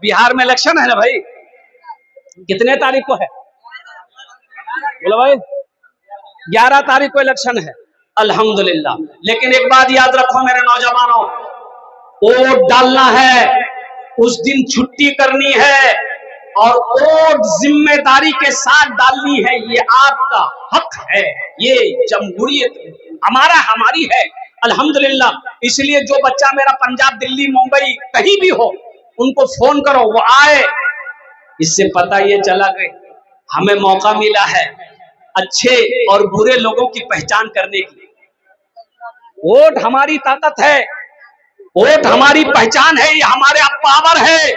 बिहार में इलेक्शन है ना भाई, कितने तारीख को है? बोलो भाई, 11 तारीख को इलेक्शन है, अल्हम्दुलिल्लाह। लेकिन एक बात याद रखो मेरे नौजवानों, वोट डालना है, उस दिन छुट्टी करनी है और वोट जिम्मेदारी के साथ डालनी है। ये आपका हक है, ये जमहूरियत हमारा हमारी है, अल्हम्दुलिल्लाह। इसलिए जो बच्चा मेरा पंजाब, दिल्ली, मुंबई कहीं भी हो, उनको फोन करो, वो आए। इससे पता ये चला कि हमें मौका मिला है अच्छे और बुरे लोगों की पहचान करने की। वोट हमारी ताकत है, वोट हमारी पहचान है, ये हमारे पावर है।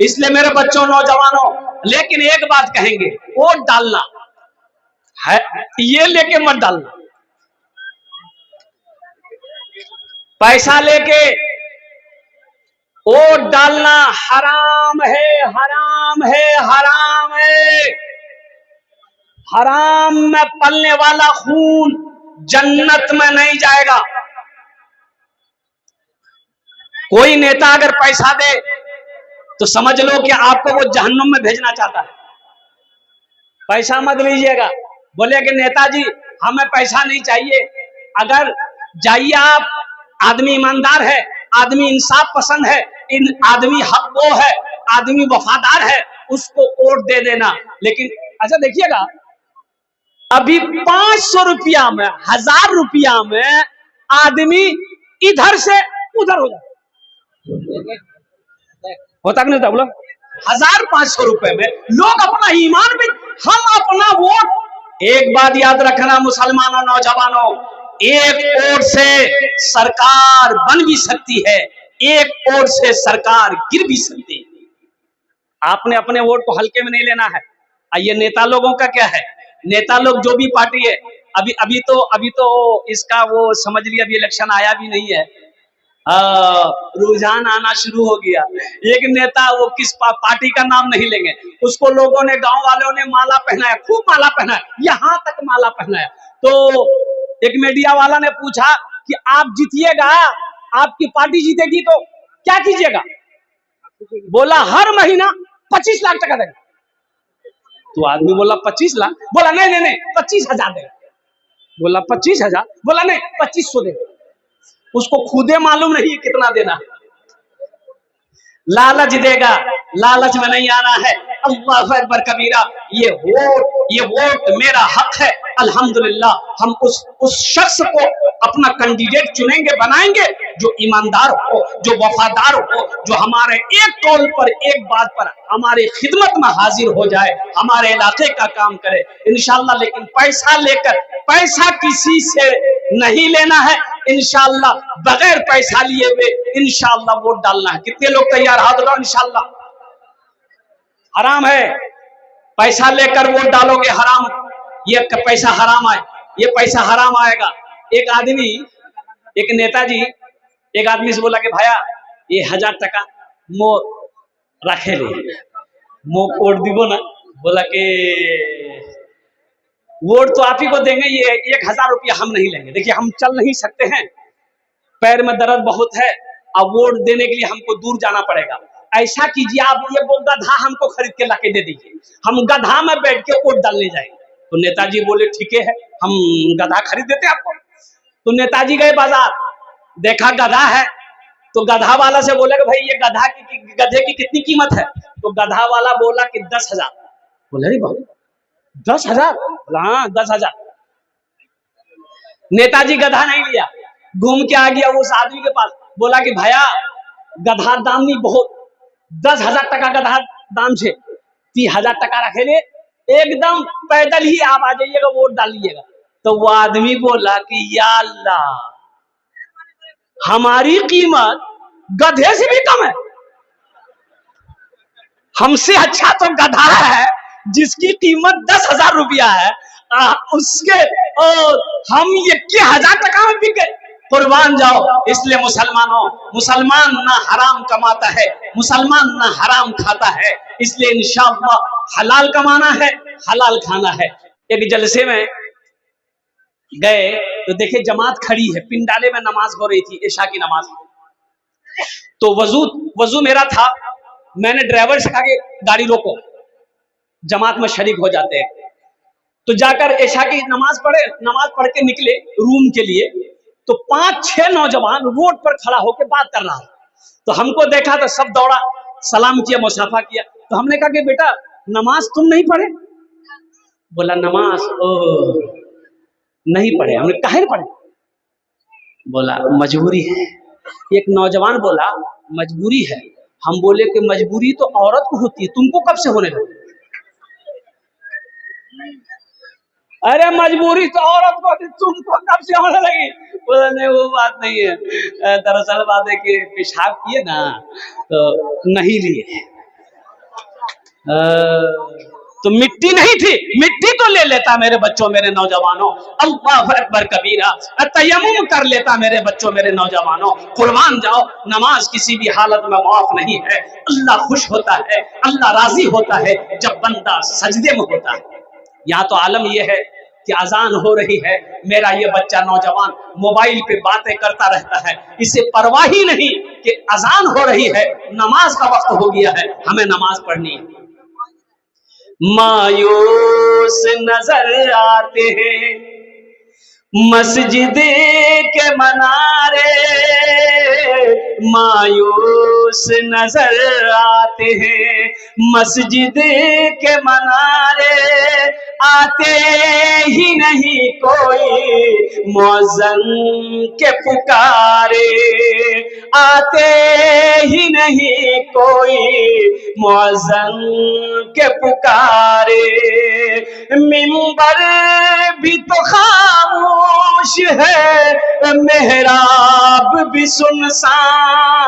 इसलिए मेरे बच्चों, नौजवानों, लेकिन एक बात कहेंगे, वोट डालना है, ये लेके मत डालना। पैसा लेके वोट डालना हराम है, हराम है, हराम है। हराम में पलने वाला खून जन्नत में नहीं जाएगा। कोई नेता अगर पैसा दे तो समझ लो कि आपको वो जहन्नुम में भेजना चाहता है। पैसा मत लीजिएगा, बोले कि नेताजी हमें पैसा नहीं चाहिए। अगर जाइए आप, आदमी ईमानदार है, आदमी इंसाफ पसंद है, इन आदमी हक वो है, आदमी वफादार है, उसको वोट दे देना। लेकिन अच्छा देखिएगा, अभी 500 रुपया में, 1000 रुपया में आदमी इधर से उधर हो जाता, होता कि नहीं होता? बोलो, 1500 रुपए में लोग अपना ईमान भी, हम अपना वोट। एक बात याद रखना मुसलमानों, नौजवानों, एक वोट से सरकार बन भी सकती है, एक वोट से सरकार गिर भी सकती है। आपने अपने वोट को हल्के में नहीं लेना है। ये नेता लोगों का क्या है, नेता लोग जो भी पार्टी है, अभी तो इसका वो समझ लिया, अभी इलेक्शन आया भी नहीं है, रुझान आना शुरू हो गया। एक नेता, वो किस पार्टी का नाम नहीं लेंगे, उसको लोगों ने, गांव वालों ने माला पहनाया, खूब माला पहनाया, यहां तक माला पहनाया। तो एक मीडिया वाला ने पूछा कि आप जीतिएगा, आपकी पार्टी जीतेगी तो क्या कीजिएगा? बोला हर महीना 25 लाख टका देगा। तो आदमी बोला 25 लाख, बोला नहीं नहीं नहीं 25,000 देगा। बोला 25,000, बोला नहीं 2500 देगा। उसको खुदे मालूम नहीं कितना देना। लालच देगा, लालच में नहीं आना है। अल्लाह अकबर कबीरा। ये वोट मेरा हक है, अल्हम्दुलिल्लाह। हम उस शख्स को अपना कैंडिडेट चुनेंगे, बनाएंगे, जो ईमानदार हो, जो वफादार हो, जो हमारे एक कॉल पर, एक बात पर हमारी खिदमत में हाजिर हो जाए, हमारे इलाके का काम करे इंशाअल्लाह। लेकिन पैसा लेकर, पैसा किसी से नहीं लेना है इंशाअल्लाह, बगैर पैसा लिए हुए इंशाअल्लाह वोट डालना है। कितने लोग तैयार? हाथ उठाओ इंशाअल्लाह। हराम है, पैसा लेकर वोट डालोगे हराम, ये पैसा हराम आए, ये पैसा हराम आएगा। एक आदमी, एक नेताजी एक आदमी से बोला कि भाया ये 1000 टका मो रखे ले, मो वोट दीबो ना। बोला कि वोट तो आप ही को देंगे, ये 1000 रुपया हम नहीं लेंगे। देखिए हम चल नहीं सकते हैं, पैर में दर्द बहुत है, अब वोट देने के लिए हमको दूर जाना पड़ेगा। ऐसा कीजिए आप, ये वो गधा हमको खरीद के लाके दे दीजिए, हम गधा में बैठ के वोट डालने जाएंगे। तो नेताजी बोले ठीक है, हम गधा खरीद देते आपको। तो नेताजी गए बाजार, देखा गधा है, तो गधा वाला से बोले कि भाई ये गधे की कितनी कीमत है? तो गधा वाला बोला कि 10,000। बोले अरे बाबू 10,000? हाँ 10,000। नेताजी गधा नहीं लिया, घूम के आ गया उस आदमी के पास, बोला कि भैया गधा दाम नहीं बहुत, 10,000 टका गधा दाम छे, 30,000 टका रखे ले, एकदम पैदल ही आप आ जाइएगा, वोट डालिएगा। तो वो आदमी बोला कि या अल्लाह, हमारी कीमत गधे से भी कम है, हमसे अच्छा तो गधा है जिसकी कीमत 10,000 रुपया है, उसके हम 21,000 टका में बिक गए। कुर्बान जाओ। इसलिए मुसलमानों, मुसलमान ना हराम कमाता है, मुसलमान ना हराम खाता है। इसलिए इंशाअल्लाह हलाल कमाना है, हलाल खाना है। एक जलसे में गए तो देखे जमात खड़ी है, पिंडाले में नमाज हो रही थी, इशा की नमाज। तो वजू मेरा था, मैंने ड्राइवर से कहा कि गाड़ी रोको, जमात में शरीक हो जाते हैं। तो जाकर ऐशा की नमाज पढ़ के निकले रूम के लिए, तो 5-6 नौजवान रोड पर खड़ा होकर बात कर रहा था। तो हमको देखा तो सब दौड़ा, सलाम किया, मुसाफा किया। तो हमने कहा कि बेटा नमाज तुम नहीं पढ़े? बोला नमाज नहीं पढ़े। हमने काहे नहीं पढ़े? बोला मजबूरी है। एक नौजवान बोला मजबूरी है। हम बोले कि मजबूरी तो औरत को होती है, तुमको कब से होने लगी? अरे मजबूरी तो औरत को होती, तुमको कब से होने लगी? बोला नहीं वो बात नहीं है, दरअसल बात है कि पेशाब किए ना तो नहीं लिए। तो मिट्टी नहीं थी, मिट्टी तो ले लेता मेरे बच्चों मेरे नौजवानों, अल्लाह अकबर कबीरा, तयम्मुम कर लेता मेरे बच्चों मेरे नौजवानों। कुर्बान जाओ, नमाज किसी भी हालत में माफ नहीं है। अल्लाह खुश होता है, अल्लाह राजी होता है जब बंदा सजदे में होता है। यहाँ तो आलम यह है कि अजान हो रही है, मेरा ये बच्चा नौजवान मोबाइल पे बातें करता रहता है, इसे परवाह ही नहीं कि अजान हो रही है, नमाज का वक्त हो गया है, हमें नमाज पढ़नी है। मायूस नजर आते हैं मस्जिद के मनारे, मायूस नजर आते हैं मस्जिद के मनारे, आते ही नहीं कोई मौज़न के पुकारे, आते ही नहीं कोई मौज़न के पुकारे। मिंबर भी तो खामोश है, मेहराब भी सुनसान,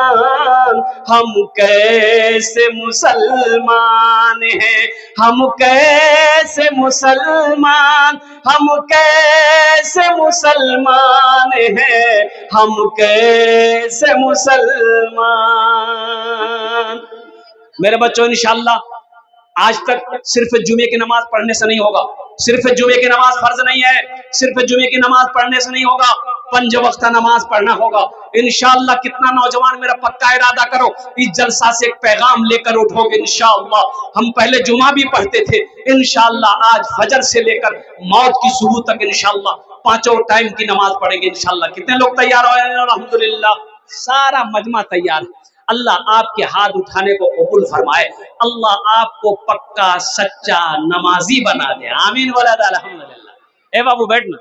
हम कैसे मुसलमान हैं, हम कैसे मुसलमान, हम कैसे मुसलमान हैं, हम कैसे मुसलमान। मेरे बच्चों इंशाअल्लाह आज तक सिर्फ जुमे की नमाज पढ़ने से नहीं होगा, सिर्फ जुमे की नमाज फर्ज नहीं है, सिर्फ जुमे की नमाज पढ़ने से नहीं होगा, 5 वक्त नमाज पढ़ना होगा इंशाअल्लाह। कितना नौजवान मेरा पक्का इरादा करो, इस जलसा से एक पैगाम लेकर उठोगे इंशाअल्लाह। हम पहले जुमा भी पढ़ते थे, इंशाअल्लाह आज फजर से लेकर मौत की सुबह तक इंशाअल्लाह 5 टाइम की नमाज पढ़ेंगे इंशाअल्लाह। कितने लोग तैयार हो? अल्हम्दुलिल्लाह, सारा मजमा तैयार है। अल्लाह आपके हाथ उठाने को कबूल फरमाए, अल्लाह आपको पक्का सच्चा नमाजी बना दे, आमीन बोला था अल्हम्दुलिल्लाह। ए बाबू बैठ ना,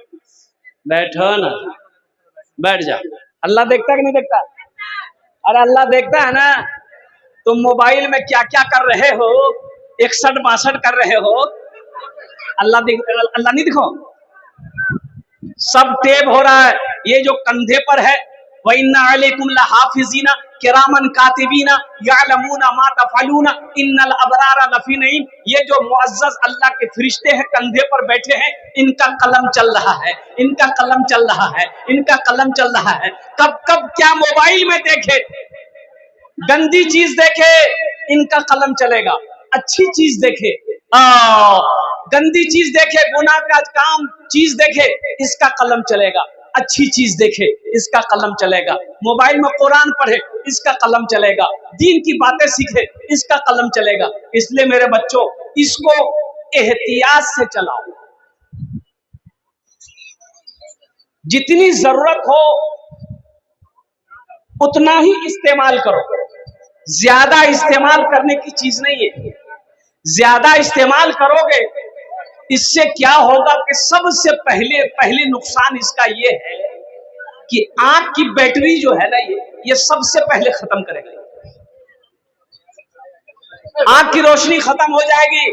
बैठो ना, बैठ जा। अल्लाह देखता कि नहीं देखता? अरे अल्लाह देखता है ना। तुम मोबाइल में क्या क्या कर रहे हो, 61-62 कर रहे हो, अल्लाह नहीं दिखो? सब टेप हो रहा है, ये जो कंधे पर है, व इन्ना अलैकुम लहाफिज़ीना किरामन कातिबीना यअलमूना मा तफअलूना इन्नल अबरारा लफी नईम। ये जो मुअज़्ज़ज़ अल्लाह के फरिश्ते हैं कंधे पर बैठे हैं, इनका कलम चल रहा है, इनका कलम चल रहा है, इनका कलम चल रहा है। कब कब क्या मोबाइल में देखे, गंदी चीज देखे, इनका कलम चलेगा। अच्छी चीज देखे, गंदी चीज देखे, गुनाह का काम चीज देखे, इसका कलम चलेगा। अच्छी चीज देखे, इसका कलम चलेगा। मोबाइल में कुरान पढ़े, इसका कलम चलेगा। दीन की बातें सीखे, इसका कलम चलेगा। इसलिए मेरे बच्चों, इसको एहतियात से चलाओ, जितनी जरूरत हो उतना ही इस्तेमाल करो, ज्यादा इस्तेमाल करने की चीज नहीं है। ज्यादा इस्तेमाल करोगे, इससे क्या होगा कि सबसे पहले नुकसान इसका ये है कि आंख की बैटरी जो है ना, ये सबसे पहले खत्म करेगा, आंख की रोशनी खत्म हो जाएगी।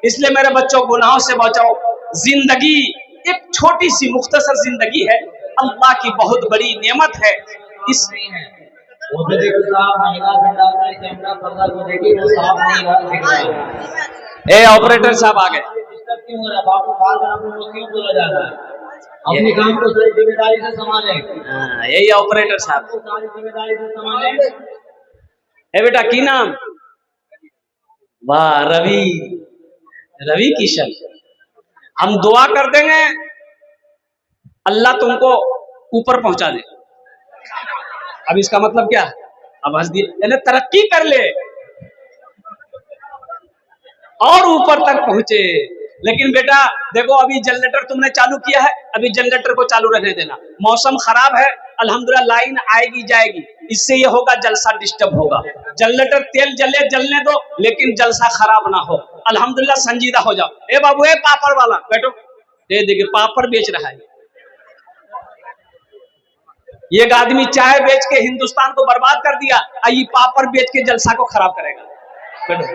इसलिए मेरे बच्चों, गुनाहों से बचाओ। जिंदगी एक छोटी सी मुख्तसर जिंदगी है, अल्लाह की बहुत बड़ी नेमत है। इस ऑपरेटर साहब आ गए, अपने काम को सारी जिम्मेदारी से संभालें। यही ऑपरेटर साहब, सारी जिम्मेदारी से संभालें। ए बेटा की नाम? वाह, रवि किशन। हम दुआ कर देंगे, अल्लाह तुमको ऊपर पहुंचा दे। अब इसका मतलब क्या? अब हंस दिए, यानी तरक्की कर ले, और ऊपर तक पहुंचे। लेकिन बेटा देखो, अभी जनरेटर तुमने चालू किया है, अभी जनरेटर को चालू रहने देना। मौसम खराब है, अल्हम्दुलिल्लाह लाइन आएगी जाएगी, इससे ये होगा जलसा डिस्टर्ब होगा। जनरेटर तेल जले जलने दो, लेकिन जलसा खराब ना हो। अल्हम्दुलिल्लाह संजीदा हो जाओ। ए बाबू, ए पापड़ वाला बैठो, ये देखिए पापड़ बेच रहा है। ये एक आदमी चाय बेच के हिंदुस्तान को बर्बाद कर दिया, ये पापड़ बेच के जलसा को खराब करेगा। बैठो,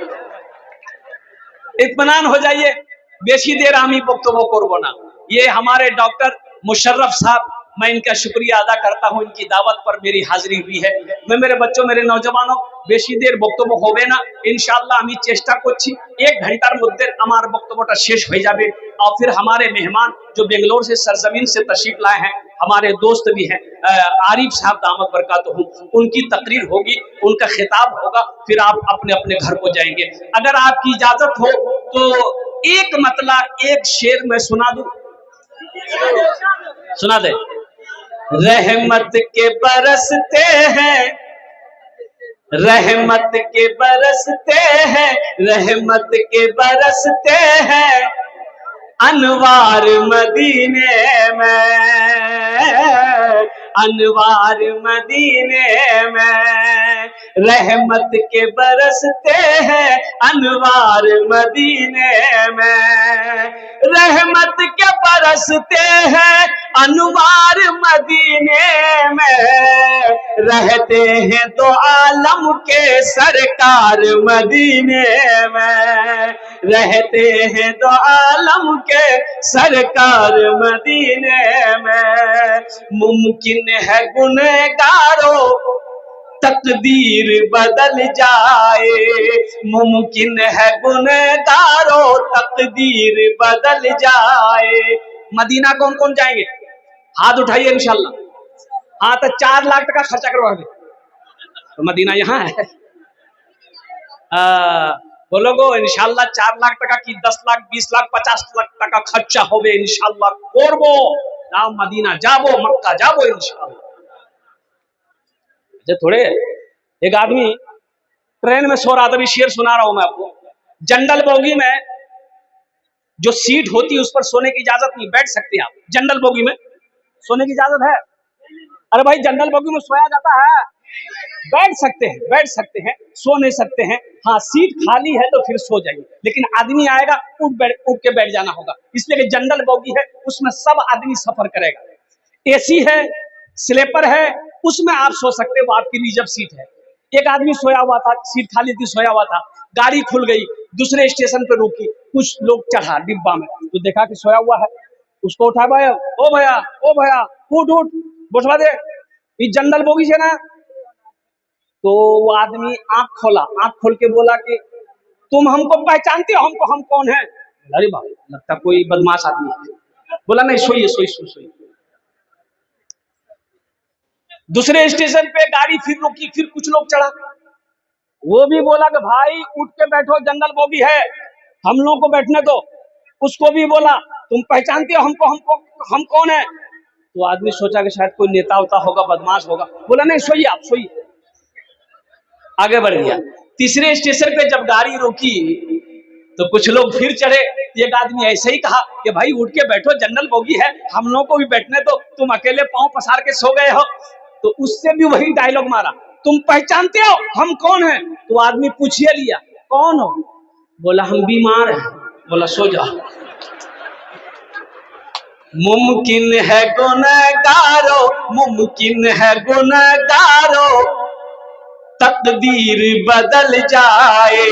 इत्मीनान हो जाइए, बेशी देर आमी वक्तव्य करबो ना। ये हमारे डॉक्टर मुशर्रफ साहब, मैं इनका शुक्रिया अदा करता हूं, इनकी दावत पर मेरी हाजिरी हुई है। मैं मेरे बच्चों, मेरे नौजवानों, बेशी देर वक्तव्य होबे ना, इंशाअल्लाह আমি চেষ্টা করছি 1 ঘন্টার মধ্যে আমার বক্তব্যটা শেষ হয়ে যাবে। और फिर हमारे मेहमान जो बेंगलोर से सरजमीन से तशरीफ लाए हैं, हमारे दोस्त भी हैं, आरिफ साहब दामद बरकातहू, उनकी तकरीर होगी, उनका खिताब होगा, फिर आप अपने अपने घर को जाएंगे। अगर आपकी इजाजत हो तो एक मतला, एक शेर मैं सुना दूं, सुना दे। रहमत के बरसते हैं, रहमत के बरसते हैं, रहमत के बरसते हैं अनवार मदीने में, अनवार मदीने में, रहमत के बरसते हैं अनवार मदीने में, रहमत के बरसते हैं अनवार मदीने में, रहते हैं तो आलम के सरकार मदीने में, रहते हैं तो आलम के सरकार मदीने में। मुमकिन है गुनहगारों तकदीर बदल जाए, मुमकिन है गुनहगारों तकदीर बदल जाए। मदीना कौन कौन जाएंगे? हाथ उठाइए इंशाल्लाह। हाँ, तो 4 लाख टका खर्चा करवाओगे तो मदीना यहाँ है। बोलोगो इंशाल्लाह 4 लाख टका की 10 लाख 20 लाख 50 लाख टका खर्चा होवे इंशाल्लाह करबो। जाओ मदीना जाबो, मक्का जाबो इंशाल्लाह। थोड़े, एक आदमी ट्रेन में सो रहा था, अभी शेर सुना रहा हूं मैं आपको। जनरल बोगी में जो सीट होती है उस पर सोने की इजाजत नहीं, बैठ सकते आप। जनरल बोगी में सोने की इजाजत है? अरे भाई, जनरल बोगी में सोया जाता है? बैठ सकते हैं, बैठ सकते हैं, सो नहीं सकते हैं। हाँ, सीट खाली है तो फिर सो जाइए, लेकिन आदमी आएगा उठ के बैठ जाना होगा, इसलिए कि जनरल बोगी है, उसमें सब आदमी सफर करेगा। एसी है, स्लीपर है, उसमें आप सो सकते हो, आपकी रिजर्व सीट है। एक आदमी सोया हुआ था, सीट खाली थी, सोया हुआ था, गाड़ी खुल गई, दूसरे स्टेशन पे रुकी, कुछ लोग चढ़ा डिब्बा में, तो देखा कि सोया हुआ है, उसको उठा, भाई ओ भैया, ओ भैया, उठ उठ, बैठवा दे, ये जनरल बोगी से ना। तो वो आदमी आंख खोला, आंख खोल के बोला कि तुम हमको पहचानते हो? हमको, हम कौन है? अरे बाप, लगता कोई बदमाश आदमी है। बोला नहीं, सोइए सोइए सोइए। दूसरे स्टेशन पे गाड़ी फिर रुकी, फिर कुछ लोग चढ़ा, वो भी बोला कि भाई उठ के बैठो, जनरल बोगी है, हम लोगों को बैठने दो। उसको भी बोला तुम पहचानते हो हमको, हम कौन है? तो आदमी सोचा कि शायद कोई नेता उता होगा, बदमाश होगा, बोला नहीं, सोइए आप, सोइए। आगे बढ़ गया। तीसरे स्टेशन पे जब गाड़ी रुकी तो कुछ लोग फिर चढ़े। एक आदमी ऐसे ही कहा कि भाई उठ के बैठो, जनरल बोगी है, हम लोगों को भी बैठने दो, तुम अकेले पांव पसार के सो गए हो। तो उससे भी वही डायलॉग मारा, तुम पहचानते हो हम कौन है? तो आदमी पूछिए लिया, कौन हो? बोला हम बीमार हैं। बोला सो जाओ। मुमकिन है गुनहगारों, मुमकिन है गुनहगारों तकदीर बदल जाए,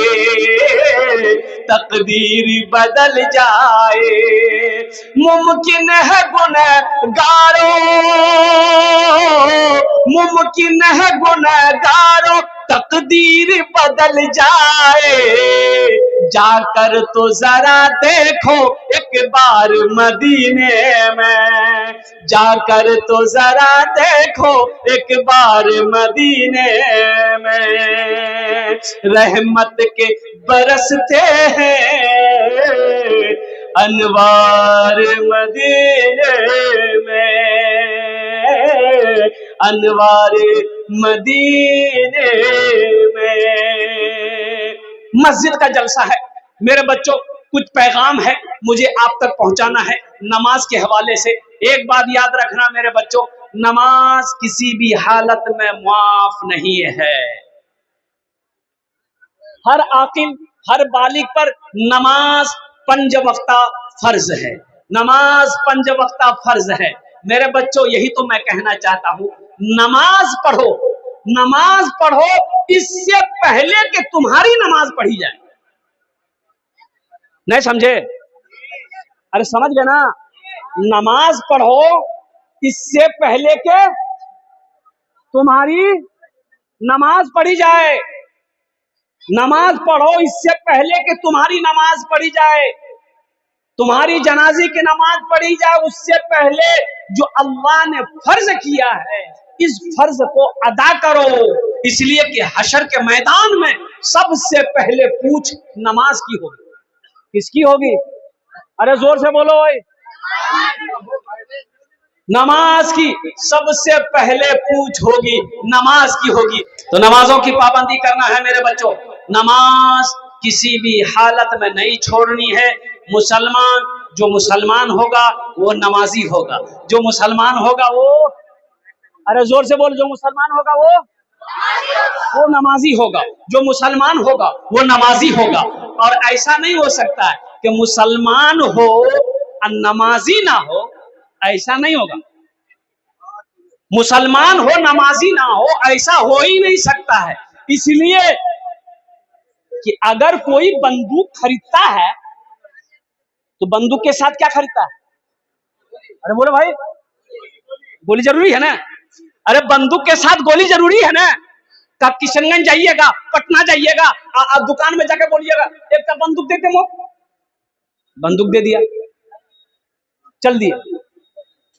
तकदीर बदल जाए। मुमकिन है गुनहगारों, मुमकिन है गुनहगारों तकदीर बदल जाए। जाकर तो जरा देखो एक बार मदीने में, जाकर तो जरा देखो एक बार मदीने में। रहमत के बरसते हैं अनवार मदीने में, अनवार मदीने में। मस्जिद का जलसा है, मेरे बच्चों, कुछ पैगाम है मुझे आप तक पहुंचाना है नमाज के हवाले से। एक बात याद रखना मेरे बच्चों, नमाज किसी भी हालत में माफ नहीं है। हर आकिल, हर बालिग पर नमाज 5 वक्ता फर्ज है। नमाज 5 वक्ता फर्ज है। मेरे बच्चों, यही तो मैं कहना चाहता हूं, नमाज पढ़ो, नमाज पढ़ो इससे पहले कि तुम्हारी नमाज पढ़ी जाए। नहीं समझे? अरे समझ गए ना? नमाज पढ़ो इससे पहले के तुम्हारी नमाज पढ़ी जाए। नमाज पढ़ो इससे पहले कि तुम्हारी नमाज पढ़ी जाए, तुम्हारी जनाजी की नमाज पढ़ी जाए, उससे पहले जो अल्लाह ने फर्ज किया है इस फर्ज को अदा करो। इसलिए कि हशर के मैदान में सबसे पहले पूछ नमाज की होगी। किसकी होगी? अरे जोर से बोलो भाई। नमाज की सबसे पहले पूछ होगी, नमाज की होगी। तो नमाजों की पाबंदी करना है मेरे बच्चों। नमाज किसी भी हालत में नहीं छोड़नी है। मुसलमान, जो मुसलमान होगा वो नमाजी होगा। जो मुसलमान होगा वो, अरे जोर से बोल, जो मुसलमान होगा वो नमाजी होगा। जो मुसलमान होगा वो नमाजी होगा। और ऐसा नहीं हो सकता है कि मुसलमान हो और नमाजी ना हो, ऐसा नहीं होगा। मुसलमान हो नमाजी ना हो, ऐसा हो ही नहीं सकता है। इसलिए कि अगर कोई बंदूक खरीदता है तो बंदूक के साथ क्या खरीदता है? अरे बोलो भाई, गोली जरूरी है ना? अरे बंदूक के साथ गोली जरूरी है ना? कब किशनगंज जाइएगा, पटना जाइएगा, दुकान में जाके बोलिएगा एक का बंदूक देते हो, बंदूक दे दिया, चल दिया।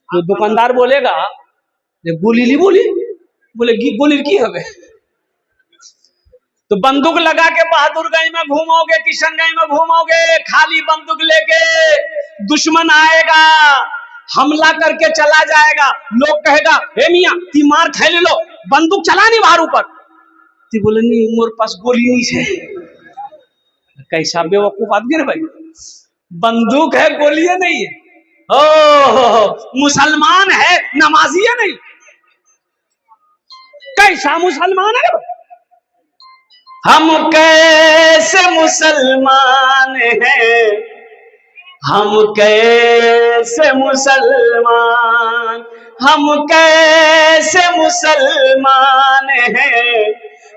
तो दुकानदार बोलेगा गोली ली, बोली बोले गोली की हवे। तो बंदूक लगा के बहादुरगंज में घूमोगे, किशनगंज में घूमोगे, खाली बंदूक लेके, दुश्मन आएगा, हमला करके चला जाएगा। लोग कहेगा हे मियां ती मार खाई ले लो, बंदूक चला नहीं बाहर ऊपर। ती बोले नहीं मोर पास गोली नहीं है। कैसा बेवकूफ आदमी है भाई, बंदूक है गोली है नहीं है। मुसलमान है नमाजी है नहीं, कैसा मुसलमान है? हम कैसे मुसलमान हैं, हम कैसे मुसलमान, हम कैसे मुसलमान हैं,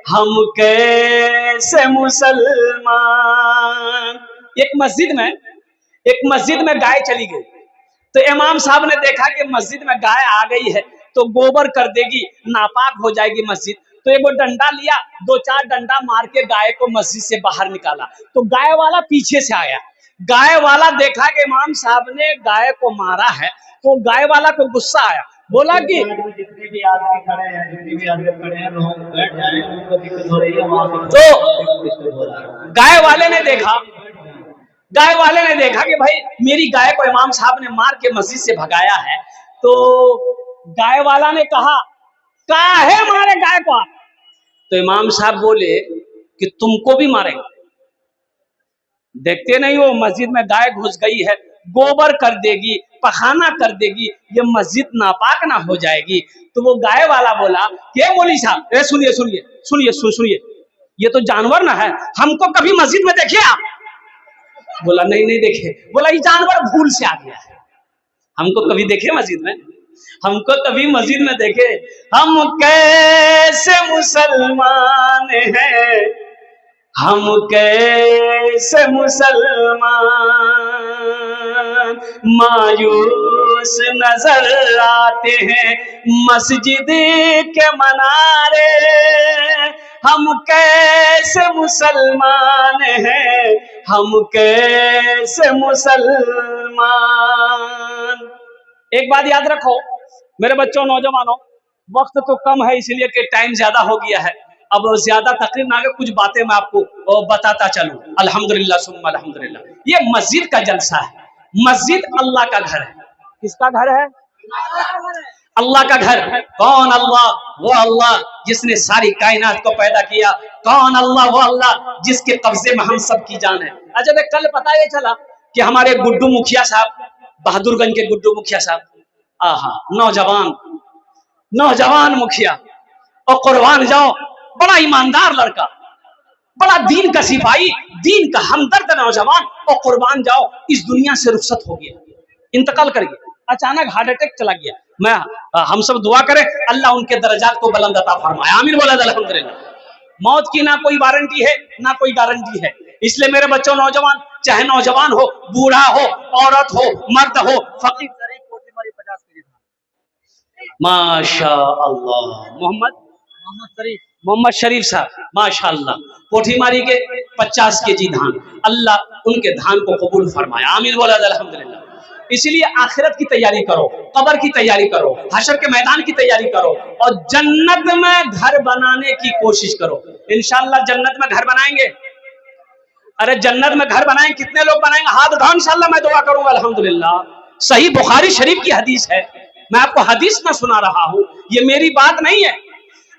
हम कैसे मुसलमान। एक मस्जिद में गाय चली गई। तो इमाम साहब ने देखा कि मस्जिद में गाय आ गई है तो गोबर कर देगी, नापाक हो जाएगी मस्जिद। तो एक वो डंडा लिया, 2-4 डंडा मार के गाय को मस्जिद से बाहर निकाला। तो गाय वाला पीछे से आया। गाय वाला देखा कि इमाम साहब ने गाय को मारा है, तो गाय वाला को गुस्सा आया, बोला कि जितने भी आदमी खड़े हैं, जितने भी आदमी खड़े हैं लोग बैठ जाएं, उनको दिक्कत हो रही है। तो गाय वाले ने देखा कि भाई मेरी गाय को इमाम साहब ने मार के मस्जिद से भगाया है। तो गाय वाला ने कहा काहे मारे गाय को आप? तो इमाम साहब बोले कि तुमको भी मारेंगे। देखते नहीं हो मस्जिद में गाय घुस गई है, गोबर कर देगी, पखाना कर देगी, ये मस्जिद नापाक ना हो जाएगी। तो वो गाय वाला बोला कि मौलवी साहब सुनिए सुनिए सुनिए सुनिए, ये तो जानवर ना है, हमको कभी मस्जिद में देखिए आप? बोला नहीं देखे। बोला ये जानवर भूल से आ गया है, हमको कभी देखे मस्जिद में? हमको कभी मस्जिद में देखे? हम कैसे मुसलमान हैं, हम कैसे मुसलमान, मायूस नजर आते हैं मस्जिद के मनारे, हम कैसे मुसलमान हैं, हम कैसे मुसलमान। एक बात याद रखो मेरे बच्चों, नौजवानों, वक्त तो कम है इसलिए कि टाइम ज्यादा हो गया है। अब ज्यादा तकलीफ ना, कुछ बातें मैं आपको बताता चलूं। अल्हम्दुलिल्लाह सुम्मा अल्हम्दुलिल्लाह। ये मस्जिद का जलसा है। मस्जिद अल्लाह का घर है। किसका घर है? अल्लाह का घर कौन? अल्लाह, वो अल्लाह जिसने सारी कायनात को पैदा किया। कौन? अल्लाह, वो अल्लाह जिसके कब्जे में हम सब की जान है। अच्छा देख, कल पता ये चला कि हमारे गुड्डू मुखिया साहब, बहादुरगंज के गुड्डू मुखिया साहब, आहा, नौजवान नौजवान मुखिया, और कुर्बान जाओ, बड़ा ईमानदार लड़का, बड़ा दीन का सिपाही, दीन का हमदर्द नौजवान, और कुर्बान जाओ इस दुनिया से रुखसत हो गया, इंतकाल कर गया, अचानक हार्ट अटैक चला गया। मैं हम सब दुआ करें अल्लाह उनके दर्जात को बुलंद अता फरमाए, आमीन बोला अल्हम्दुलिल्लाह। मौत की ना कोई वारंटी है ना कोई गारंटी है, इसलिए मेरे बच्चों नौजवान, चाहे नौजवान हो, बूढ़ा हो, औरत हो, मर्द हो, फकीर, माशा अल्लाह, मोहम्मद शरीफ साहब माशाअल्लाह, पोठीमारी के 50 केजी धान, अल्लाह उनके धान को कबूल फरमाए, आमीन बोला अल्हम्दुलिल्लाह। इसीलिए आखिरत की तैयारी करो, कब्र की तैयारी करो, हशर के मैदान की तैयारी करो, और जन्नत में घर बनाने की कोशिश करो। इंशाअल्लाह जन्नत में घर बनाएंगे। अरे जन्नत में घर बनाएंगे, कितने लोग बनाएंगे? हाथ उठाओ, इंशाअल्लाह मैं दुआ करूंगा अल्हम्दुलिल्लाह। सही बुखारी शरीफ की हदीस है, मैं आपको हदीस में सुना रहा हूं, ये मेरी बात नहीं है।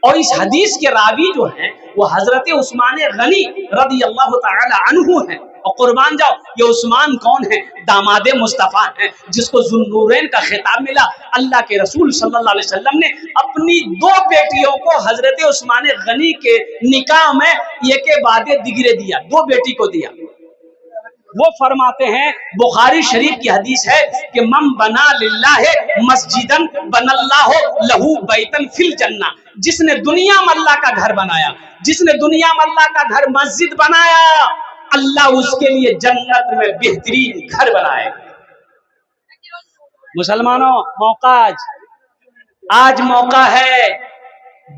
और इस हदीस के रावी जो हैं वो हजरत उस्मान गनी रज़ी अल्लाह तआला अन्हु हैं। और कुर्बान जाओ, ये उस्मान कौन है? दामादे मुस्तफा हैं, जिसको जुन्नूरैन का खिताब मिला। अल्लाह के रसूल सल्लल्लाहु अलैहि वसल्लम ने अपनी 2 बेटियों को हजरत उस्मान गनी के निकाह में एक के बाद दिगरे दिया, 2 बेटी को दिया। वो फरमाते हैं, बुखारी शरीफ की हदीस है कि मम बना लिल्लाहि मस्जिदन बनल्लाहु लहू बैतन फिल जन्नह, जिसने दुनिया में अल्लाह का घर बनाया, जिसने दुनिया में अल्लाह का घर मस्जिद बनाया, अल्लाह उसके लिए जन्नत में बेहतरीन घर बनाएगा। मुसलमानों, मौका आज मौका है।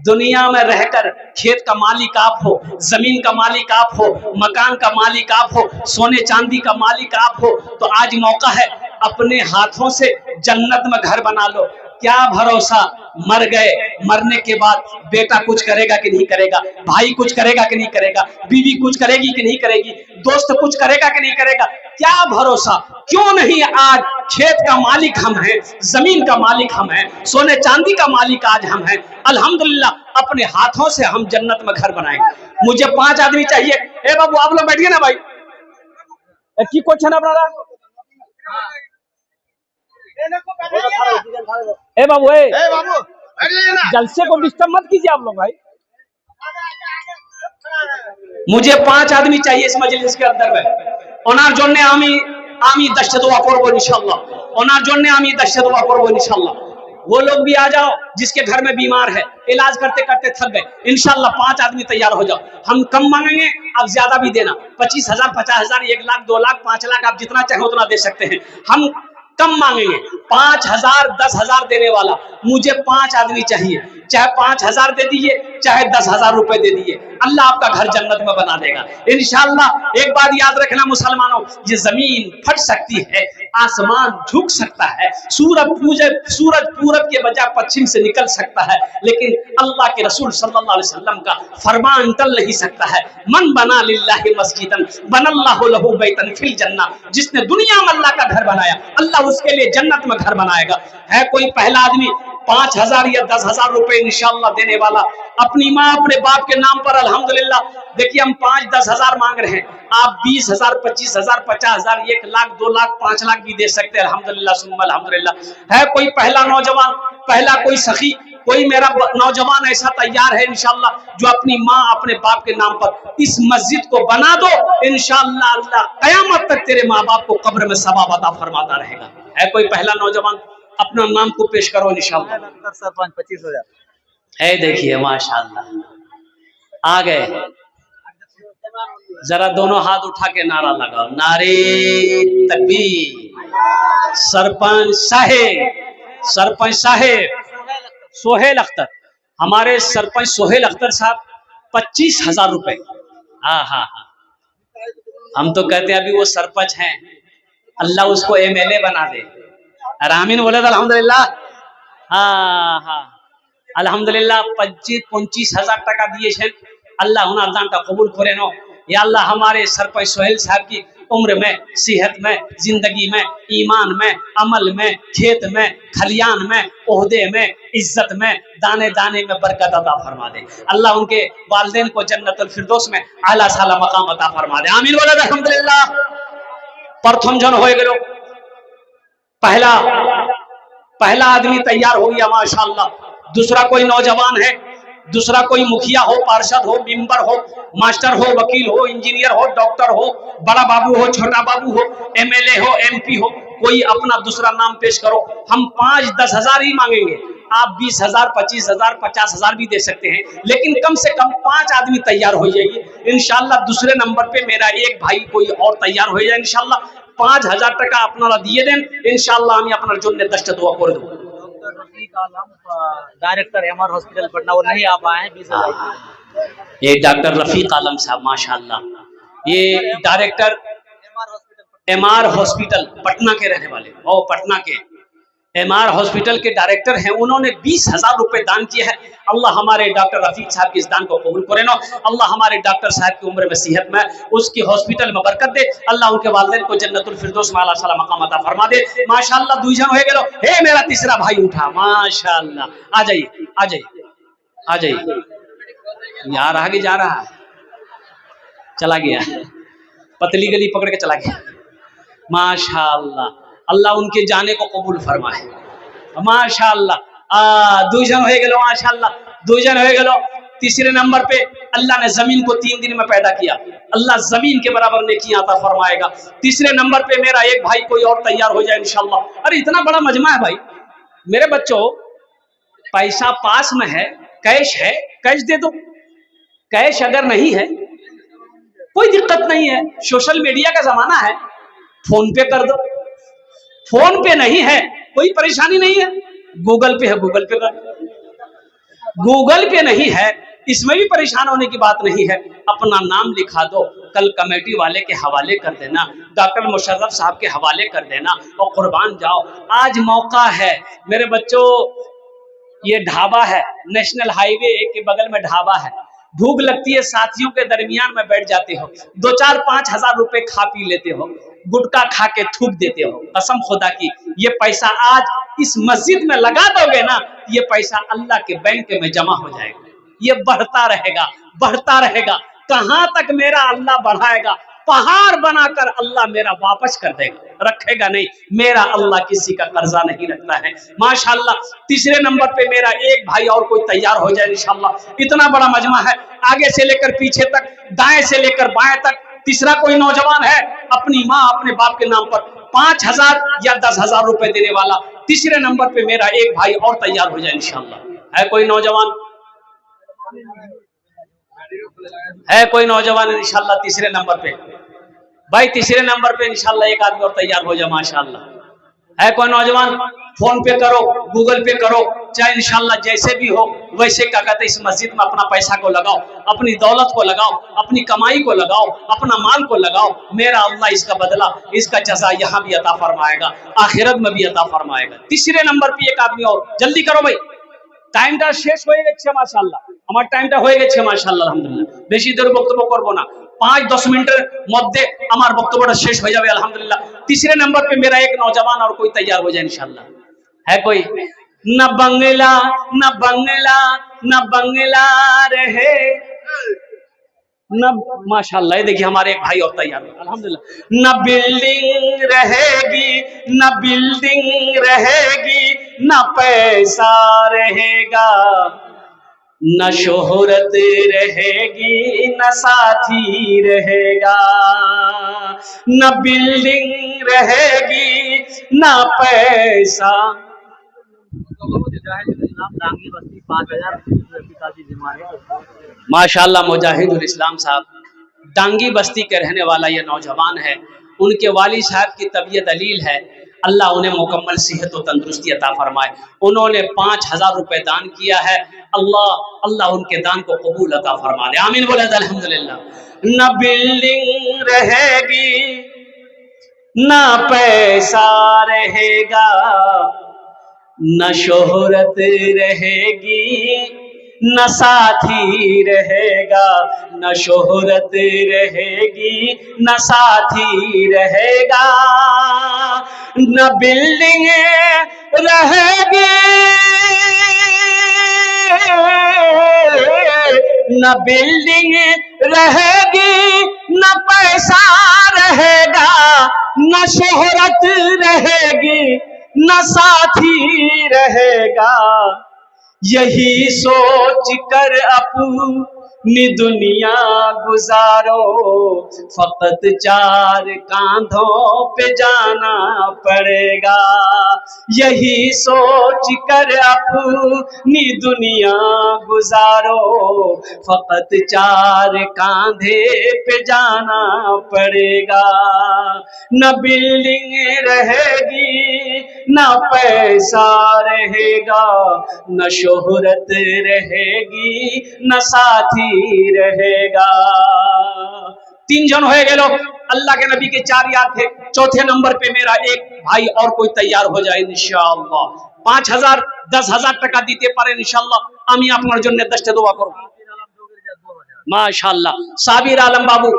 दुनिया में रहकर खेत का मालिक आप हो, जमीन का मालिक आप हो, मकान का मालिक आप हो, सोने चांदी का मालिक आप हो, तो आज मौका है अपने हाथों से जन्नत में घर बना लो। क्या भरोसा, मर गए, मरने के बाद बेटा कुछ करेगा कि नहीं करेगा, भाई कुछ करेगा कि नहीं करेगा, बीवी कुछ करेगी कि नहीं करेगी, दोस्त कुछ करेगा कि नहीं करेगा, क्या भरोसा। क्यों नहीं आज खेत का मालिक हम हैं, जमीन का मालिक हम हैं, सोने चांदी का मालिक आज हम हैं। अल्हम्दुलिल्लाह अपने हाथों से हम जन्नत में घर बनाएंगे। मुझे 5 आदमी चाहिए। ए बाबू आप लोग बैठिए ना भाई, की क्वेश्चन अपना ए बाबू, जलसे को डिस्टर्ब मत कीजिए आप लोग भाई। मुझे 5 आदमी चाहिए इस मजलिस के अंदर में। ओनार जोड़ने आमी दश्त दुआ करबो इंशाल्लाह, ओनार जोड़ने आमी दश्त दुआ करबो इंशाल्लाह। वो लोग भी आ जाओ जिसके घर में बीमार है, इलाज करते करते थक गए, इंशाल्लाह 5 आदमी तैयार हो जाओ। हम कम मांगेंगे, आप ज्यादा भी देना, 25,000, 50,000, 1 लाख, 2 लाख, 5 लाख, आप जितना चाहे उतना दे सकते हैं। हम कम मांगेंगे, 5,000, 10,000 देने वाला। मुझे 5 आदमी चाहिए, चाहे 5,000 दे दीजिए, चाहे 10,000 रुपए दे दीजिए, अल्लाह आपका घर जन्नत में बना देगा इंशाअल्लाह। एक बात याद रखना मुसलमानों, ये जमीन फट सकती है, आसमान झुक सकता है, सूरज पूरब के बजाय पश्चिम से निकल सकता है, लेकिन अल्लाह के रसूल सल्लल्लाहु अलैहि वसल्लम का फरमान टल नहीं सकता है। मन बना लिल्लाहि मस्जिदन बनल्लाहु लहू बैतन फिल जन्नह, जिसने दुनिया में अल्लाह का घर बनाया, अल्लाह उसके लिए जन्नत में घर बनाएगा। है कोई पहला आदमी 5,000 या 10,000 रुपए इंशाअल्लाह देने वाला अपनी माँ अपने बाप के नाम पर? अल्हम्दुलिल्लाह। देखिए हम 5-10 हजार मांग रहे हैं, आप 20,000, 25,000, 50,000, 1 लाख, 2 लाख, 5 लाख भी दे सकते हैं। अल्हम्दुलिल्लाह सुम्मा अल्हम्दुलिल्लाह। है कोई पहला नौजवान, पहला कोई सखी, कोई मेरा नौजवान ऐसा तैयार है इंशाअल्लाह जो अपनी माँ अपने बाप के नाम पर इस मस्जिद को बना दो, इंशाअल्लाह अल्लाह कयामत तक तेरे माँ बाप को कब्र में सवाब अता फरमाता रहेगा। है कोई पहला नौजवान? अपना नाम को पेश करो इंशाअल्लाह। सरपंच 25,000 है, देखिए माशाअल्लाह आ गए। जरा दोनों हाथ उठा के नारा लगाओ, नारे तकबीर। सरपंच साहेब सोहेल अख्तर, हमारे सरपंच सोहेल अख्तर साहब 25,000 रुपए। हाँ हाँ हाँ, हम तो कहते हैं अभी वो सरपंच हैं, अल्लाह उसको MLA बना दे। आमीन बोले अल्हम्दुलिल्लाह। हाँ हाँ अल्हम्दुलिल्लाह 25,000 টাকা दिए अल्लाह उन्हें दान का कबूल करे नो। या अल्लाह हमारे सरपंच सोहेल साहब की उम्र में, सेहत में, जिंदगी में, ईमान में, अमल में, खेत में, खलियान में, ओहदे में, इज्जत में, दाने दाने में बरकत अता फरमा दे। अल्लाह उनके वालिदैन को जन्नतुल फिरदौस में आला साला मकाम अता फरमा दे। आमीन बोला अल्हम्दुलिल्लाह। प्रथम जन हो गए, पहला पहला आदमी तैयार हो गया माशाअल्लाह। दूसरा कोई नौजवान है, दूसरा कोई मुखिया हो, पार्षद हो, मेंबर हो, मास्टर हो, वकील हो, इंजीनियर हो, डॉक्टर हो, बड़ा बाबू हो, छोटा बाबू हो, एमएलए हो, एमपी हो, कोई अपना दूसरा नाम पेश करो। हम 5-10 हजार ही मांगेंगे, आप 20,000, 25,000, 50,000 भी दे सकते हैं, लेकिन कम से कम 5 आदमी तैयार हो जाइए इंशाल्लाह। दूसरे नंबर पे मेरा एक भाई कोई और तैयार हो जाए इंशाल्लाह। 5,000 टका अपना दिए दें इंशाल्लाह। আমি আপনার জন্য 10টা দোয়া করে দেব। डायरेक्टर एमआर हॉस्पिटल पटना वो नहीं आ पाए हैं, 20,000। ये डॉक्टर रफीक आलम साहब माशाल्लाह, ये डायरेक्टर एमआर हॉस्पिटल पटना के रहने वाले और पटना के एमआर हॉस्पिटल के डायरेक्टर हैं। उन्होंने 20,000 रुपए दान किए हैं। अल्लाह हमारे डॉक्टर रफीक साहब के इस दान को कबूल करे ना। अल्लाह हमारे डॉक्टर साहब की उम्र में, सेहत में, उसकी हॉस्पिटल में बरकत दे। अल्लाह उनके वालिदैन को जन्नतुल फिरदौस में आला साला मकाम अता फरमा दे माशाअल्लाह। 2 जन हो गेलो। हे मेरा तीसरा भाई उठा माशाअल्लाह। आ जाइए, आ जाइए, आ जाइए। यार आगे जा रहा है, चला गया, पतली गली पकड़ के चला गया माशाअल्लाह। अल्लाह उनके जाने को कबूल फरमाए माशाअल्लाह। 2 जन हो गेलो माशाअल्लाह, 2 जन हो गेलो। तीसरे नंबर पे अल्लाह ने जमीन को 3 दिन में पैदा किया, अल्लाह जमीन के बराबर नेकियां अता फरमाएगा। तीसरे नंबर पे मेरा एक भाई कोई और तैयार हो जाए इंशाअल्लाह। अरे इतना बड़ा मजमा है भाई मेरे बच्चों, पैसा पास में है, कैश है, कैश दे दो। कैश अगर नहीं है कोई दिक्कत नहीं है, सोशल मीडिया का जमाना है, फोन पे कर दो। फोन पे नहीं है कोई परेशानी नहीं है, गूगल पे है, गूगल पे कर दो। गूगल पे नहीं है, इसमें भी परेशान होने की बात नहीं है। अपना नाम लिखा दो, कल कमेटी वाले के हवाले कर देना, डॉक्टर मुशर्रफ साहब के हवाले कर देना और कुर्बान जाओ। आज मौका है मेरे बच्चों। ये ढाबा है, नेशनल हाईवे के बगल में ढाबा है। भूख लगती है, साथियों के दरमियान में बैठ जाते हो, 2-4-5 हजार रुपए खा पी लेते हो, गुटखा खा के थूक देते हो। कसम खुदा की ये पैसा आज इस मस्जिद में लगा दोगे ना, ये पैसा अल्लाह के बैंक में जमा हो जाएगा। ये बढ़ता रहेगा, बढ़ता रहेगा। कहां तक मेरा अल्लाह बढ़ाएगा? पहाड़ बनाकर अल्लाह मेरा वापस कर देगा, रखेगा नहीं। मेरा अल्लाह किसी का कर्जा नहीं रखता है माशाअल्लाह। तीसरे नंबर पे मेरा एक भाई और कोई तैयार हो जाए इंशाअल्लाह। इतना बड़ा मजमा है, आगे से लेकर पीछे तक, दाएं से लेकर बाएं तक। तीसरा कोई नौजवान है अपनी माँ अपने बाप के नाम पर 5,000 या 10,000 रुपए देने वाला। तीसरे नंबर पे मेरा एक भाई और तैयार हो जाए इंशाअल्लाह। है कोई नौजवान? है कोई नौजवान इंशाअल्लाह? तीसरे नंबर पे भाई, तीसरे नंबर पे इंशाअल्लाह एक आदमी और तैयार हो जाए माशाअल्लाह। है कोई नौजवान? फोन पे करो, गूगल पे करो, चाहे इंशाअल्लाह जैसे भी हो वैसे क्या कहते इस मस्जिद में अपना पैसा को लगाओ, अपनी दौलत को लगाओ, अपनी कमाई को लगाओ, अपना माल को लगाओ। मेरा अल्लाह इसका बदला, इसका जज़ा यहाँ भी अता फरमाएगा, आखिरत में भी अता फरमाएगा। तीसरे नंबर पे एक आदमी और, जल्दी करो भाई, টাইমটা শেষ হয়ে গেছে মাশাআল্লাহ। আমার টাইমটা হয়ে গেছে মাশাআল্লাহ আলহামদুলিল্লাহ। বেশি দেরি বক্তব্য করব না, 5-10 মিনিটের মধ্যে আমার বক্তব্যটা শেষ হয়ে যাবে আলহামদুলিল্লাহ। तीसरे नंबर पे मेरा एक नौजवान और कोई तैयार हो जाए इंशाअल्लाह। है कोई? न बंगला न बंगला न बंगला रहे न, माशाअल्लाह। ये देखिए हमारे एक भाई और तैयार हो अल्हम्दुलिल्लाह। न बिल्डिंग रहेगी न बिल्डिंग रहेगी, न पैसा रहेगा, न शोहरत रहेगी, न साथी रहेगा। न बिल्डिंग रहेगी न पैसा। माशाअल्लाह मुजाहिदुल इस्लाम साहब डांगी बस्ती के रहने वाला ये नौजवान है। उनके वाली साहब की तबीयत अलील है, अल्लाह उन्हें मुकम्मल सेहत और तंदुरुस्ती अता फरमाए। उन्होंने 5,000 रुपए दान किया है, अल्लाह उनके दान को कबूल अता फरमा दे। आमीन बोले अल्हम्दुलिल्लाह। न बिल्डिंग रहेगी न पैसा रहेगा, न शोहरत रहेगी, न साथी रहेगा, न शोहरत रहेगी, न साथी रहेगा, न बिल्डिंग रहेगी, न बिल्डिंग रहेगी, न पैसा रहेगा, न शोहरत रहेगी, न साथी रहेगा। यही सोच कर अपनी दुनिया गुजारो, फकत 4 कांधों पे जाना पड़ेगा। यही सोच कर अपनी दुनिया गुजारो, फकत 4 कांधे पे जाना पड़ेगा। न बिल्डिंग रहेगी, न पैसा रहेगा, न शोहरत रहेगी, न साथी रहेगा। 3 जन हो गए लोग, अल्लाह के नबी के 4 यार थे। चौथे नंबर पे मेरा एक भाई और कोई तैयार हो जाए इंशाअल्लाह। 5000 10,000 টাকা দিতে পারেন ইনশাআল্লাহ, আমি আপনার জন্য 10টা দোয়া করব माशाअल्लाह। साबिर आलम बाबू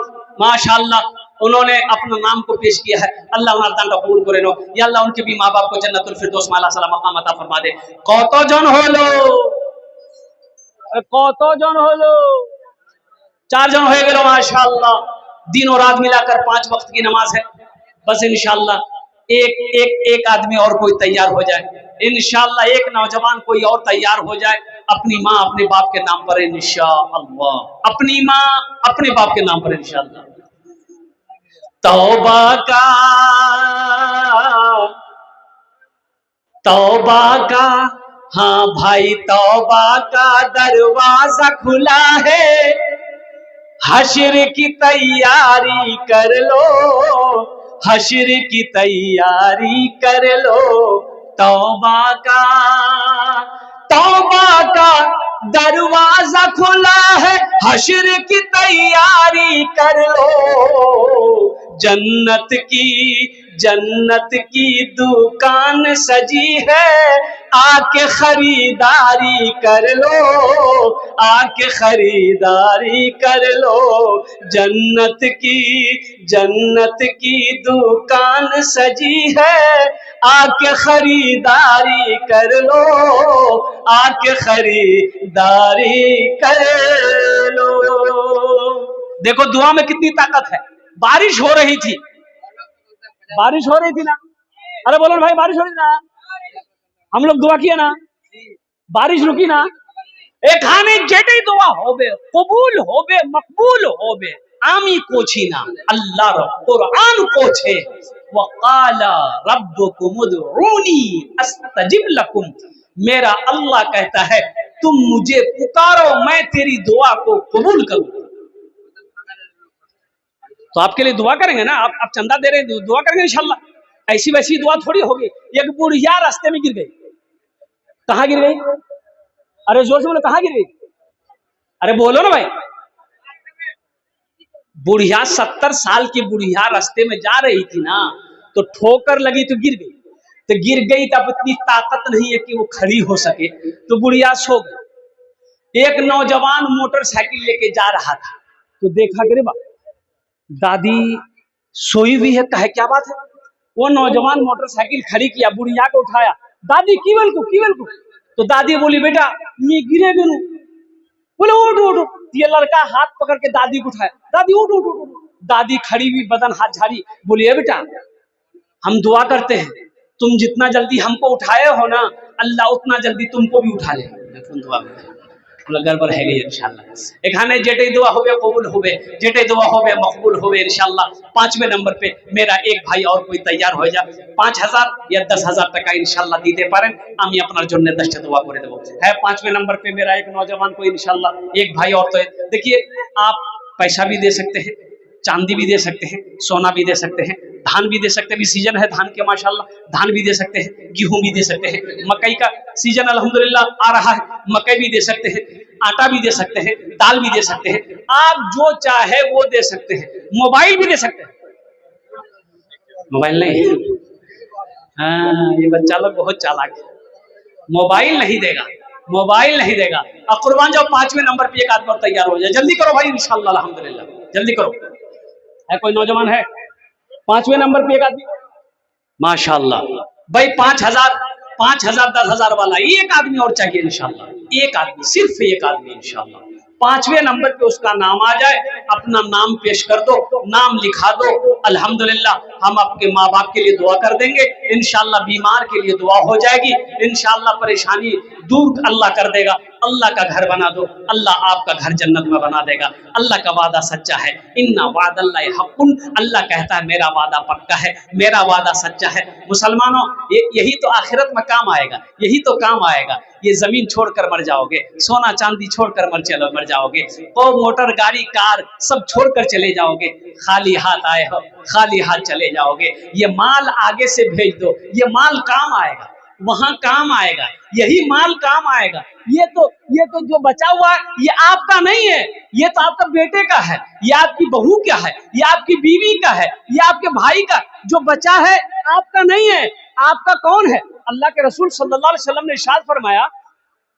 माशाअल्लाह, उन्होंने अपना नाम को पेश किया है। अल्लाह उनका दान कबूल करे नो, या अल्लाह उनके भी माँ बाप को जन्नतुल फिरदौस माला सलाम मकाम अता फरमा दे। কতজন হলো? কতজন হলো? 4 জন হয়ে গেল माशाअल्लाह। दिन और रात मिलाकर 5 वक्त की नमाज है। बस इंशाअल्लाह एक आदमी और कोई तैयार हो जाए, इंशाअल्लाह एक नौजवान कोई और तैयार हो जाए अपनी माँ अपने बाप के नाम पर इंशाअल्लाह, अपनी माँ अपने बाप के नाम पर इंशाअल्लाह। तौबा का हाँ भाई, तौबा का दरवाजा खुला है, हश्र की तैयारी कर लो, हश्र की तैयारी कर लो। तौबा का दरवाजा खुला है, हश्र की तैयारी कर लो। जन्नत की दुकान सजी है, आके खरीदारी कर लो, आके खरीदारी कर लो। जन्नत की दुकान सजी है, आके खरीदारी कर लो, आके खरीदारी कर लो। देखो दुआ में कितनी ताकत है। बारिश हो रही थी ना, अरे बोलो ना भाई, बारिश हो रही थी ना, हम लोग दुआ किया ना, बारिश रुकी ना। এখানে যেটাই দোয়া হবে কবুল হবে মকবুল হবে, আমি কোছি না, আল্লাহর কোরআন কোছে। ওয়াকালা রব্বুকুম উদউনি আস্তাজিব লাকুম, मेरा अल्लाह कहता है तुम मुझे पुकारो, मैं तेरी दुआ को कबूल करूंगा। तो आपके लिए दुआ करेंगे ना, आप चंदा दे रहे हैं, दुआ करेंगे इंशाल्लाह। ऐसी वैसी दुआ थोड़ी होगी। एक बुढ़िया रास्ते में गिर गई, कहाँ गिर गई? अरे जोर से बोलो, कहाँ गिर गई? अरे बोलो ना भाई। बुढ़िया 70 साल की बुढ़िया रास्ते में जा रही थी ना, तो ठोकर लगी तो गिर गई। तो गिर गई तो अब इतनी ताकत नहीं है कि वो खड़ी हो सके, तो बुढ़िया सो गई। एक नौजवान मोटरसाइकिल लेके जा रहा था, तो देखा कि रे बाप दादी सोई हुई है, कहे क्या बात है। वो नौजवान मोटरसाइकिल खड़ी किया, बुढ़िया को उठाया, दादी कीवल को। तो दादी बोली बेटा मैं गिरे गई। बोले उठ। ये लड़का हाथ पकड़ के दादी को उठाया, दादी उठ। दादी खड़ी हुई, बदन हाथ झाड़ी, बोली बेटा हम दुआ करते हैं, तुम जितना जल्दी हमको उठाए हो ना, अल्लाह उतना जल्दी तुमको भी उठा ले। दुआ में गड़बड़ है इंशाल्लाह। এখানে যেটাই দোয়া হবে কবুল হবে, যেটাই দোয়া হবে মকবুল হবে इंशाल्लाह। 5वें नंबर पे मेरा एक भाई और कोई तैयार हो जाए, 5000 या 10,000 টাকা इंशाल्लाह দিতে পারেন, আমি আপনার জন্য 10টা দোয়া করে দেব। है 5वें नंबर पे मेरा एक नौजवान को इंशाल्लाह, एक भाई और। तो देखिए आप पैसा भी दे सकते हैं, चांदी भी दे सकते हैं, सोना भी दे सकते हैं, धान भी दे सकते हैं। अभी सीजन है धान के माशाल्लाह, धान भी दे सकते हैं, गेहूं भी दे सकते हैं, मकई का सीजन अल्हम्दुलिल्लाह आ रहा है, मकई भी दे सकते हैं, आटा भी दे सकते हैं, दाल भी दे सकते हैं, आप जो चाहे वो दे सकते हैं। मोबाइल भी दे सकते हैं। मोबाइल नहीं, हाँ ये बच्चा लोग बहुत चालाक है, मोबाइल नहीं देगा, मोबाइल नहीं देगा। और कुर्बान जाओ 5वें नंबर पे एक आदमी और तैयार हो जाए, जल्दी करो भाई इंशाल्लाह अल्हम्दुलिल्लाह, जल्दी करो। है कोई नौजवान है 5वें नंबर पे एक आदमी? माशाल्लाह भाई 5,000 5,000 10,000 वाला एक आदमी और चाहिए इंशाल्लाह, एक आदमी, सिर्फ एक आदमी इंशाल्लाह। 5वें नंबर पे उसका नाम आ जाए, अपना नाम पेश कर दो, नाम लिखा दो, अल्हम्दुलिल्लाह हम आपके माँ बाप के लिए दुआ कर देंगे, इंशाल्लाह बीमार के लिए दुआ हो जाएगी, इंशाल्लाह परेशानी दूर अल्लाह कर देगा, अल्लाह का घर बना दो, अल्लाह आपका घर जन्नत में बना देगा। अल्लाह का वादा सच्चा है, इन्ना वादल्लाहि हक़्क़ुन, अल्लाह कहता है मेरा वादा पक्का है, मेरा वादा सच्चा है। मुसलमानों यही तो आखिरत में काम आएगा, यही तो काम आएगा। ये जमीन छोड़कर मर जाओगे, सोना चांदी छोड़कर मर जाओगे, और मोटर गाड़ी कार सब छोड़कर चले जाओगे, खाली हाथ आए हो खाली हाथ चले जाओगे। ये माल आगे से भेज दो, ये माल काम आएगा, वहां काम आएगा, यही माल काम आएगा। ये तो जो बचा हुआ है ये आपका नहीं है, ये तो आपका बेटे का है, ये आपकी बहू का है, ये आपकी बीवी का है, ये आपके भाई का, जो बचा है आपका नहीं है। आपका कौन है? अल्लाह के रसूल सल्लल्लाहु अलैहि वसल्लम ने इरशाद फरमाया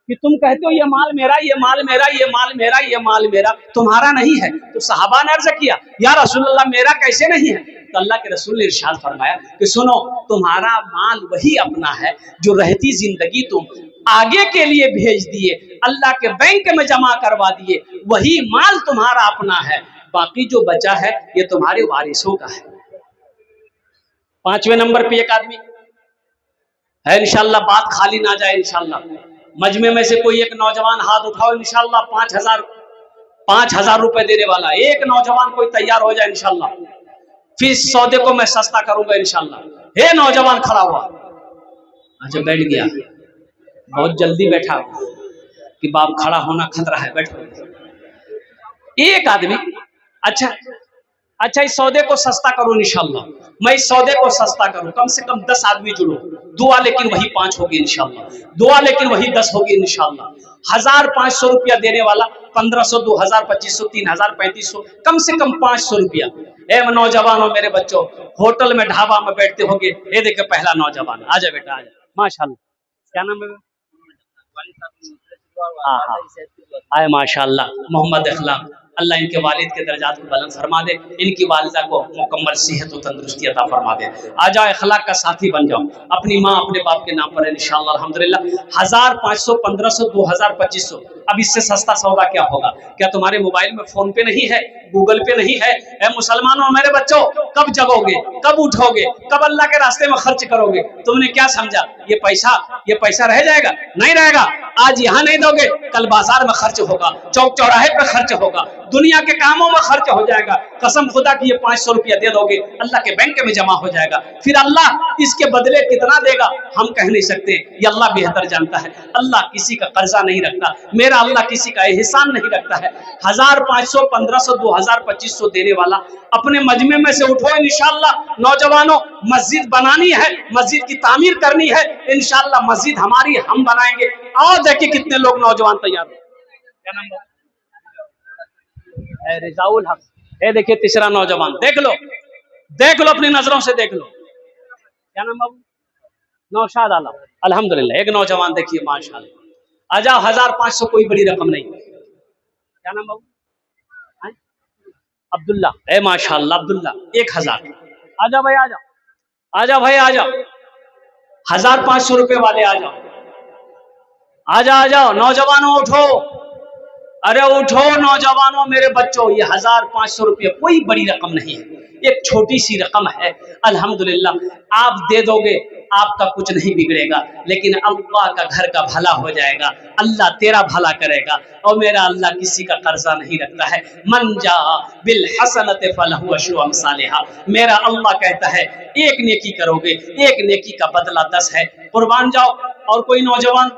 कि तुम कहते हो ये माल मेरा, ये माल मेरा, ये माल मेरा, ये माल मेरा, तुम्हारा नहीं है। तो सहाबा ने अर्ज किया या रसूलल्लाह मेरा कैसे नहीं है? तो अल्लाह के रसूल ने इरशाद फरमाया कि सुनो, तुम्हारा माल वही अपना है जो रहती जिंदगी तुम आगे के लिए भेज दिए, अल्लाह के बैंक में जमा करवा दिए, वही माल तुम्हारा अपना है। बाकी जो बचा है ये तुम्हारे वारिसों का है। 5वें नंबर पे एक आदमी है, इंशाल्लाह बात खाली ना जाए। इंशाल्लाह मजमे में से कोई एक नौजवान हाथ उठाओ, इंशाल्लाह 5,000 रुपए देने वाला एक नौजवान कोई तैयार हो जाए इंशाल्लाह, फिर इस सौदे को मैं सस्ता करूंगा इंशाल्लाह। हे नौजवान खड़ा हुआ, अच्छा बैठ गया, बहुत जल्दी बैठा कि बाप खड़ा होना खतरा है, बैठो। एक आदमी, अच्छा इस सौदे को सस्ता करो इंशाल्लाह, मैं इस सौदे को सस्ता करूं, कम से कम 10 आदमी जुड़ो, दुआ लेकिन वही 5 होगी इंशाल्लाह, दुआ लेकिन वही 10 होगी इंशाल्लाह। 1,500 रुपया देने वाला 1,500, 2,000, 2,500, 3,000, 3,500, कम से कम 500 रुपया। ए नौजवानों मेरे बच्चों, होटल में ढाबा में बैठते होंगे, ये देखिए पहला नौजवान, आजा बेटा आजा, माशाल्लाह, क्या नाम है? आए माशाल्लाह, मोहम्मद इखलाक, अल्लाह इनके वालिद के दर्जात को बुलंद फरमा दे, इनकी वालिदा को मुकम्मल सेहत और तंदुरुस्ती अता फरमा दे। आ जाओ इखलाक का साथी बन जाओ, अपनी माँ अपने बाप के नाम पर इंशाअल्लाह अल्हम्दुलिल्लाह। 1,500, 1,500, 2,000, 2,500, अब इससे सस्ता सौदा क्या होगा? क्या तुम्हारे मोबाइल में फोन पे नहीं है, गूगल पे नहीं है? ए मुसलमानों मेरे बच्चों, कब जगोगे, कब उठोगे, कब अल्लाह के रास्ते में खर्च करोगे? तुमने क्या समझा ये पैसा रह जाएगा? नहीं रहेगा। आज यहाँ नहीं दोगे, कल बाजार में खर्च होगा, चौक चौराहे पे खर्च होगा, दुनिया के कामों में खर्च हो जाएगा। कसम खुदा की ये 500 रुपया दे दोगे, अल्लाह के बैंक में जमा हो जाएगा। फिर अल्लाह इसके बदले कितना देगा हम कह नहीं सकते, ये अल्लाह बेहतर जानता है। अल्लाह किसी का कर्जा नहीं रखता, मेरा अल्लाह किसी का एहसान नहीं रखता है। 1,500, 1,500, 2,000, 2,500 देने वाला अपने मजमे में से उठो इंशाअल्लाह। नौजवानों, मस्जिद बनानी है, मस्जिद की तामीर करनी है, इंशाअल्लाह मस्जिद हमारी हम बनाएंगे। और देखिए कितने लोग नौजवान तैयार हो। क्या नाम है? रिजाउल हक। ये देखिए तीसरा नौजवान, देख लो अपनी नजरों से देख लो। क्या नाम बाबू? नौशाद आलम, अल्हम्दुलिल्लाह। एक नौजवान देखिए माशाल्लाह, आ जाओ। 1,500 कोई बड़ी रकम नहीं। क्या नाम बाबू? अब्दुल्ला। ए माशाल्लाह अब्दुल्ला, 1,000। आ जाओ भाई, आ जाओ भाई, आ जाओ। 1,500 रुपए वाले आ जाओ, आ जाओ नौजवानों, उठो, अरे उठो नौजवानों मेरे बच्चों। ये 1,500 रुपये कोई बड़ी रकम नहीं है, एक छोटी सी रकम है। अल्हम्दुलिल्लाह आप दे दोगे, आपका कुछ नहीं बिगड़ेगा, लेकिन अल्लाह का घर का भला हो जाएगा, अल्लाह तेरा भला करेगा। और मेरा अल्लाह किसी का कर्जा नहीं रखता है। मन जा बिल हसनत फलहु अशरु अमसालिहा, मेरा अल्लाह कहता है एक नेकी करोगे, एक नेकी का बदला 10 है। कुर्बान जाओ। और कोई नौजवान